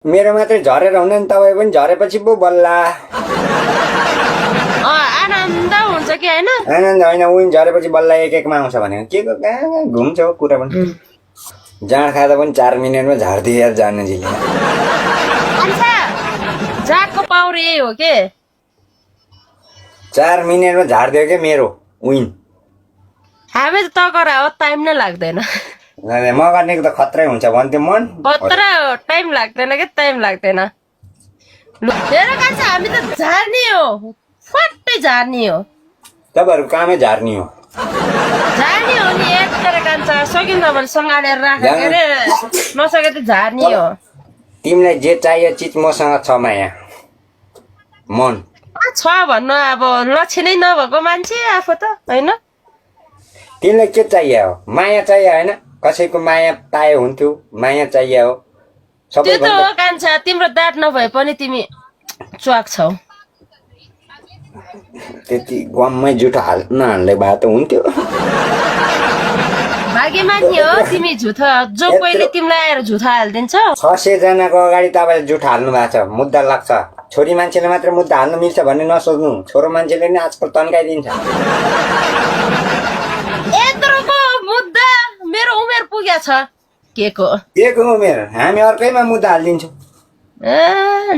मेरो मात्रै झरेर हुँदैन, तपाईँ पनि झरेपछि पो बल्ला। आनन्द हुन्छ कि होइन? आनन्द होइन, उनी झरेपछि बल्ल एक एकमा आउँछ भनेको के को कहाँ घुम्छ हो कुरा पनि। जाँड खाँदा पनि 4 मिनटमा झार्दियो यार जानुजीले। जातको पावर यही हो के? 4 मिनटमा झारिदियो क्या मेरो विन। हामी त गरा हो, टाइम नै लाग्दैन। म गर्नेको त खत्रै हुन्छ भन्थ्यो मन। खतरा टाइम लाग्दैन के, टाइम लाग्दैन। हेर कान्छ, हामी त झार्ने हो, फट्टै झार्ने हो। तपाईँहरूको कामै झार्ने हो। झार्ने हो नि, यत्रो कान्छ सकिन्छ भने सँगालेर राखेर के अरे, नसके त झार्ने हो। तिमीलाई जे चाहियो चिज मसँग छ माया मन। छ भन्नु अब लक्षणै नभएको मान्छे आफू त होइन। तिमीलाई के चाहियो हो? माया चाहियो होइन? कसैको माया पाए हुन्थ्यो, माया चाहियो हो। त्यो त हो कान्छ, तिम्रो दाँत नभए पनि तिमी च्वाक छौ। त्यति गममै जुठो नहाल्ने भए त हुन्थ्यो। भाग्यमानी हो तिमी, झुठो जो कोहीले तिमीलाई आएर झुठो हालिदिन्छ। 600 जनाको अगाडि तपाईँले जुठो हाल्नु भएको छ, मुद्दा लाग्छ। छोरी मान्छेले मात्र मुद्दा हाल्नु मिल्छ भन्ने नसोच्नु, छोरो मान्छेले नि आजकल तन्काइदिन्छ। यत्रोको मुद्दा मेरो उमेर पुगेको छ के को उमेर? हामी अर्कैमा मुद्दा हालिदिन्छौँ।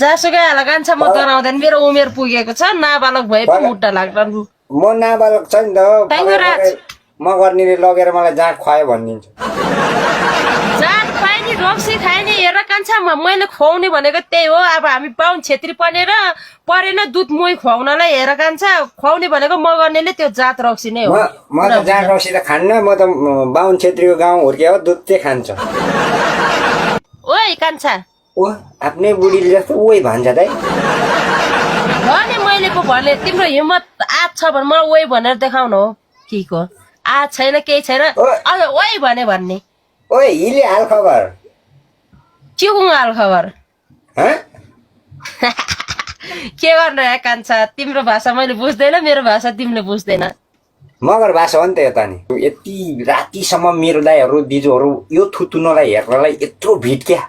जासुकै हाल कान्छ, म डराउँदैन। मेरो उमेर पुगेको छ, नाबालक भए पनि मुद्दा लाग्दैन। म नाबालक छ नि त, म गर्नेले लगेर मलाई जाँड खुवायो भनिदिन्छु। जात खाए नि, रक्सी खाए नि, हेर कान्छ मैले खुवाउने भनेको त्यही हो। अब हामी बाहुन छेत्री परेन दुध मोही खुवाउनलाई, हेर कान्छ खुवाउने भनेको म गर्नेले त्यो जात रक्सी नै हो। म त जाँड रक्सी त खान्न, म त बाहुन छेत्रीको गाउँ हुर्कियो दुध चाहिँ खान्छ। ओइ कान्छा, ओ आफ्नै बुढीले जस्तो ओइ भन्छ दाइ। भने मैले पो भने, तिम्रो हिम्मत आज छ भने मलाई ओइ भनेर देखाउनु हो कि को? आज छैन, केही छैन, अझ ओइ भन्ने। ओइ हिले हाल खबर के हाल खबर? के के गर्नु कान्छ, तिम्रो भाषा मैले बुझ्दैन, मेरो भाषा तिमीले बुझ्दैन। मगर भाषा हो नि त यता नि। यति रातिसम्म मेरो दाइहरू दिजोहरू यो थुतुनलाई हेर्नलाई यत्रो भिड क्या।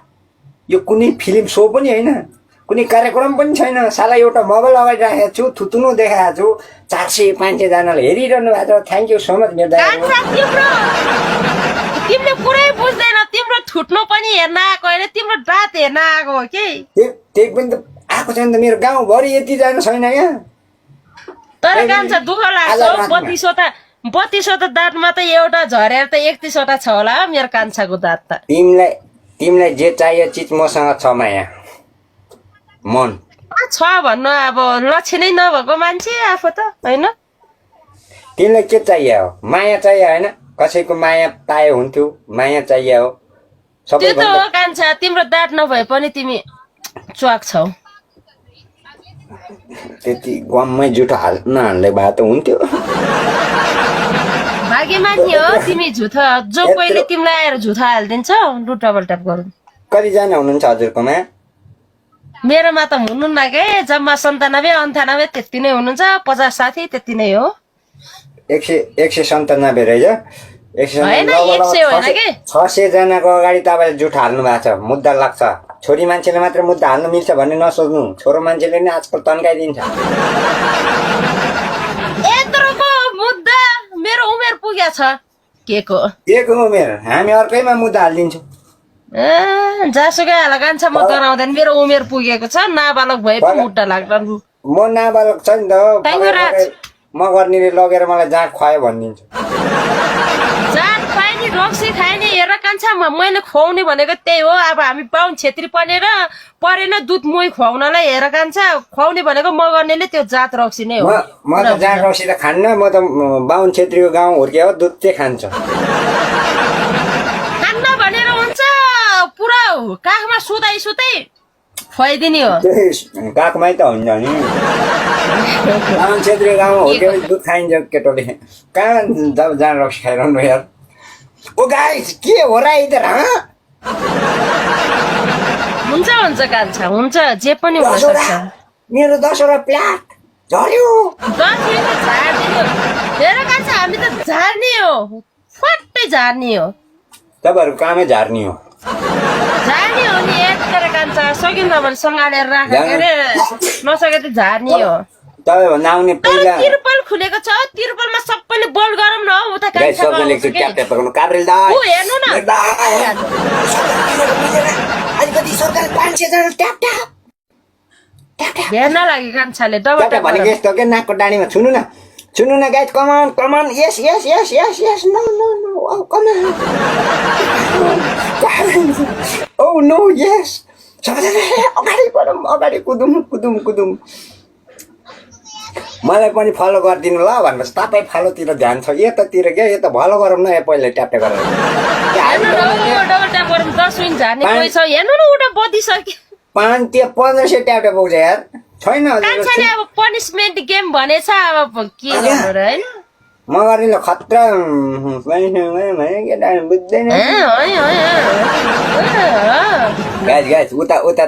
यो कुनै फिल्म सो पनि होइन, कुनै कार्यक्रम पनि छैन। साला एउटा मोबाइल अगाडि राखेको छु, थुतुनु देखाएको छु, 400-500 जनाले हेरिरहनु भएको छ। थ्याङ्क यू सो मच मेरो दाइहरू। तिमीले पुरै बुझ्दैन, तिम्रो थुट्नु पनि हेर्न आएको होइन, तिम्रो दाँत हेर्न आएको हो कि? त्यही पनि त आएको छैन त, मेरो गाउँभरि यति जानु छैन क्या। तर कान्छ दुःख लाग्छ, 32वटा दाँतमा त एउटा झरेर त 31वटा छ होला मेरो कान्छाको दाँत त। तिमीलाई जे चाहियो चिज मसँग छ माया मन। छ भन्नु अब लक्षणै नभएको मान्छे आफू त होइन। तिमीलाई के चाहियो हो? माया चाहियो होइन? कसैको माया पाए हुन्थ्यो, माया चाहियो हो। त्यो त हो कान्छ, तिम्रो दाँत नभए पनि तिमी च्वाक छौ। त्यति गममै जुठो नहाल्ने भए त हुन्थ्यो। भाग्यमानी हो तिमी, झुठो जो कोहीले तिमीलाई आएर झुठो हालिदिन्छ। लु डबल ट्याप गरौँ। कतिजना हुनुहुन्छ हजुरकोमा? मेरोमा त हुनुहुन्न के, जम्मा 97-98 त्यति नै हुनुहुन्छ। 50-60 त्यति नै हो। 197 रहेछ। 600 जनाको अगाडि तपाईँले जुठो हाल्नु भएको छ, मुद्दा लाग्छ। छोरी मान्छेले मात्र मुद्दा हाल्नु मिल्छ भन्ने नसोच्नु, छोरो मान्छेले नि आजकल तन्काइदिन्छ। यत्रोको मुद्दा मेरो उमेर पुगेको छ के को उमेर? हामी अर्कैमा मुद्दा हालिदिन्छौँ। जासुकै हाल कान्छ, म डराउँदैन। मेरो उमेर पुगेको छ, नाबालक भए पनि मुद्दा लाग्दैन। म नाबालक छ नि त, म गर्नेले लगेर मलाई जाँड खुवायो भनिदिन्छु। जात खाए नि, रक्सी खाए नि, हेर कान्छ मैले खुवाउने भनेको त्यही हो। अब हामी बाहुन छेत्री परेन दुध मोही खुवाउनलाई, हेर कान्छ खुवाउने भनेको म गर्नेले त्यो जात रक्सी नै हो। म त जाँड रक्सी त खान्न, म त बाहुन छेत्रीको गाउँ हुर्कियो दुध चाहिँ खान्छ। खान्न भनेर हुन्छ, पुरा काखमा सुताइ खुवाइदिने हो। काखमै त हुन्छ नि, बाहुन छेत्रीको गाउँ हुर्कियो दुध खाइन्छ केटोले। कहाँ जाँड रक्सी खाइरहनु यार। ओ गाइस के हो र इधर? हुन्छ कान्छ, हुन्छ जे पनि हुन सक्छ। मेरो 10वटा प्लाट झर्यो। हेर कान्छ, हामी त झार्ने हो, फट्टै झार्ने हो। तपाईँहरूको कामै झार्ने हो। झार्ने हो नि यत्रो कान्छ सकिन्छ भने सँगालेर राख के अरे नसके त झार्ने हो तपाईँभन्दा आउने तर पहिला तिरपल खुलेको छ तिरपलमा सबैले बोल गरौँ न हौ उता गाइस कान्छा सबैले एकचोटि ट्याप ट्याप गर्नु काब्रेल दाइ ऊ हेर्नु न मेरो दाइ अलिकति सरकार 500 जना ट्याप ट्याप ट्याप ट्याप हेर्न लाग्यो कान्छाले डबल ट्याप ट्याप भनेको यस्तो के नाकको डाँडीमा छुनु न guys come on yes yes yes yes yes no no no oh come on oh no yes सबैजना अगाडि बढौँ अगाडि कुदौँ मलाई पनि फलो गरिदिनु ल भन्नुहोस् तपाईँ फलोतिर ध्यान छ यतातिर क्या यता फलो गरौँ न पहिला ट्याप ट्याप गरेर हेर्नु न ऊ डबल ट्याप गरौँ 10 मिनेट झार्ने कोही छ हेर्नु न उता बदिसक्यो 1500 ट्याप ट्याप पुग्छ यार छैन कान्छाले अब पनिसमेन्ट गेम भनेछ अब के गर्नु र हैन म गर्ने ल खतरा बुझ्दैन गाइस उता त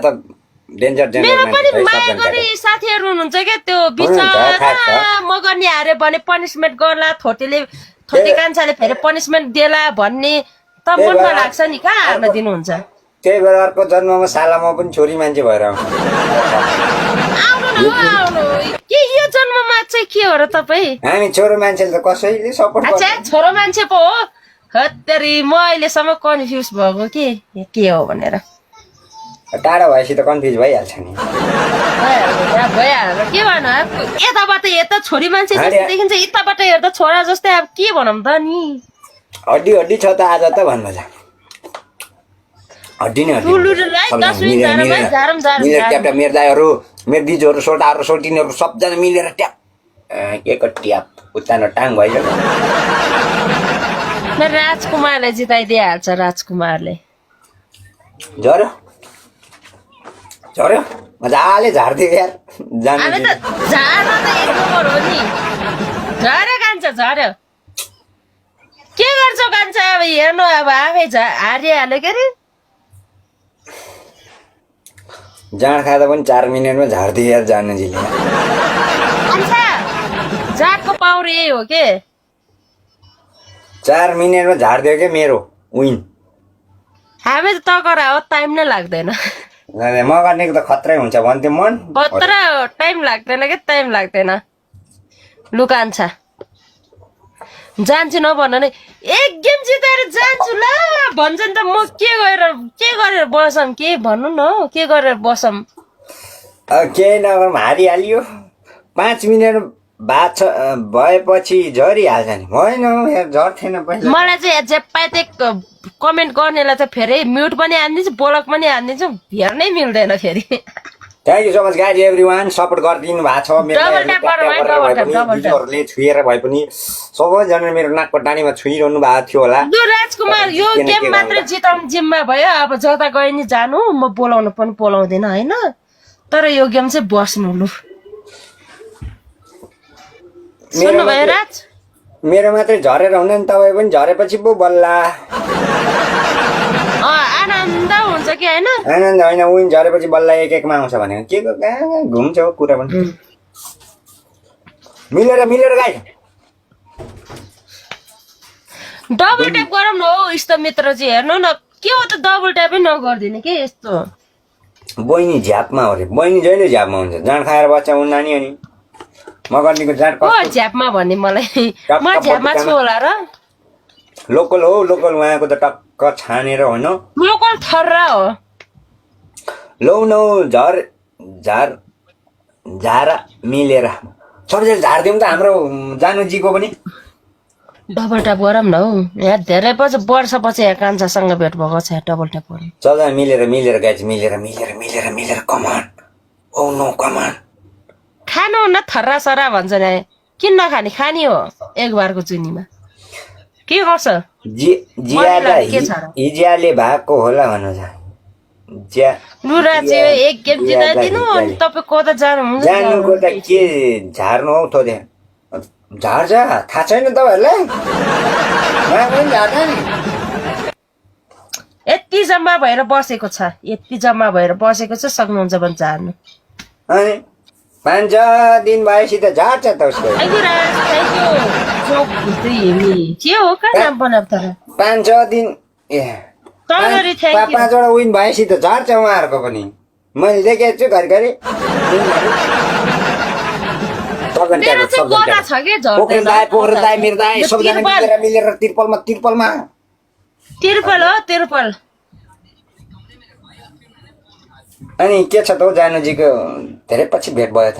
डेन्जर मेरो पनि माया गर्ने साथीहरू हुनुहुन्छ क्या त्यो बिचरा म गर्ने हारे भने पनिसमेन्ट गर्ला थोटे कान्छाले फेरि पनिसमेन्ट देला भन्ने त मनमा लाग्छ नि कहाँ हार्न दिनुहुन्छ त्यही भएर अर्को जन्ममा सालामा पनि छोरी मान्छे भएर आउनु के यो जन्ममा चाहिँ के हो र तपाईँ हामी छोरो मान्छेले त कसैले सपोर्ट गर्छ अच्छा छोरो मान्छे पो हो हत्तेरी म अहिलेसम्म कन्फ्युज भएको के हो भनेर टाढा भएपछि त कन्फ्युज भइहाल्छ नि भइहाल्छ के भन्नु यताबाट हेर्दा छोरी मान्छे जस्तो देखिन्छ यताबाट हेर्दा छोरा जस्तै अब के भनौँ त नि हड्डी छ त आज त भन्नु छ हड्डी नै ट्याप मेरो दाइहरू मेरो दिजूहरू सोटाहरू सोटिनीहरू सबजना मिलेर ट्याप एक ट्याप उत्तानो टाङ भइसक्यो राजकुमारले जिताइदिइहाल्छ राजकुमारले झर्यो मजाले झारिदियो यार हामी त झार्न त एक नम्बर हो नि झर्यो कान्छ झर्यो के गर्छौ कान्छ अब हेर्नु अब आफै हारिहाल्यो के अरे जाँड खाँदा पनि 4 मिनटमा झारिदियो यार जानुजीले जातको पावर यही हो के 4 मिनटमा झारिदियो के मेरो विन हामी त तकरा हो टाइम नै लाग्दैन म गर्नेको त खत्रै हुन्छ भन्थ्यो मन खतरा टाइम लाग्दैन के टाइम लाग्दैन लुकान्छ जान्छु नभन नै एक गेम जिताएर जान्छु ल भन्छ नि त म के गरेर बसौँ के भन्नु न हौ के गरेर बसौँ केही नगरौँ हारिहाल्यो 5 मिनट भएपछि झरिहाल्छ नि होइन यार झर्थेन पहिला मलाई चाहिँ जेपाते कमेन्ट गर्नेलाई त फेरि म्युट पनि हानिदिन्छु ब्लक पनि हानिदिन्छु हेर्नै मिल्दैन फेरि thank you so much guys everyone support गरिदिनु भएको छ मेरो छुएर भए पनि सबैजना मेरो नाकको डाँडीमा छुइरहनु भएको थियो होला राजकुमार यो गेम मात्र जिताउनु जिम्मा भयो अब जता गए नि जानु म बोलाउनु पनि बोलाउँदिन होइन तर यो गेम चाहिँ बस्नु लु सुन्नुभयो राज मेरो मात्रै झरेर हुँदैन तपाईँ पनि झरेपछि पो बल्ला आनन्द हुन्छ कि होइन आनन्द होइन विन झरेपछि बल्ल एकमा आउँछ भनेको के कहाँ घुम्छ हो कुरा पनि मिलेर गाई डबल ट्याप गरौँ न हौ इष्ट मित्र चाहिँ हेर्नु न के हो त डबल ट्यापै नगरिदिने के यस्तो बहिनी झ्यापमा हो रे बहिनी जहिले झ्यापमा हुन्छ जाँड खाएर बच्चा हुन् नानी अनि म गर्नेको जाँड झ्यापमा भन्ने मलाई म झ्यापमा छु होला र लोकल हो लोकल उहाँको त टक्क छानेर होइन लोकल थर्रा हो लौ नौ झार मिलेर सबैजना झारिदिउँ त हाम्रो जानुजीको पनि डबल ट्याप गरौँ न हौ यहाँ धेरै वर्षपछि यहाँ कान्छासँग भेट भएको छ डबल ट्याप गरौँ सबैजना मिलेर गाइज मिलेर कमान ओ नो कमान खानु न थर्रा सरा भन्छ नि किन नखाने खाने हो एक बारको चुनीमा के गर्छ हिज्याले भएको होला भन्नु लुरा चाहिँ एक गेम जिताइदिनु अनि तपाईँ कता जानुको त के झार्नु हौ थोदे झार्छ थाहा छैन तपाईँहरूलाई यति जम्मा भएर बसेको छ सक्नुहुन्छ भने झार्नु अनि 5 दिन भएपछि त झार्छ त उसको के हो कहाँ नाम बनाएको तर 5-6 दिन तगरी थ्याङ्क यू 5वटा विन भएपछि त झर्छ उहाँहरूको पनि मैले देखेको छु घरिघरि मेरो चाहिँ गोरा छ कि पोखरेल दाई मेरो दाई सबजना मिलेर तिरपलमा तिरुपल हो तिरुपल अनि के छ त हौ जानुजीको धेरै पछि भेट भयो त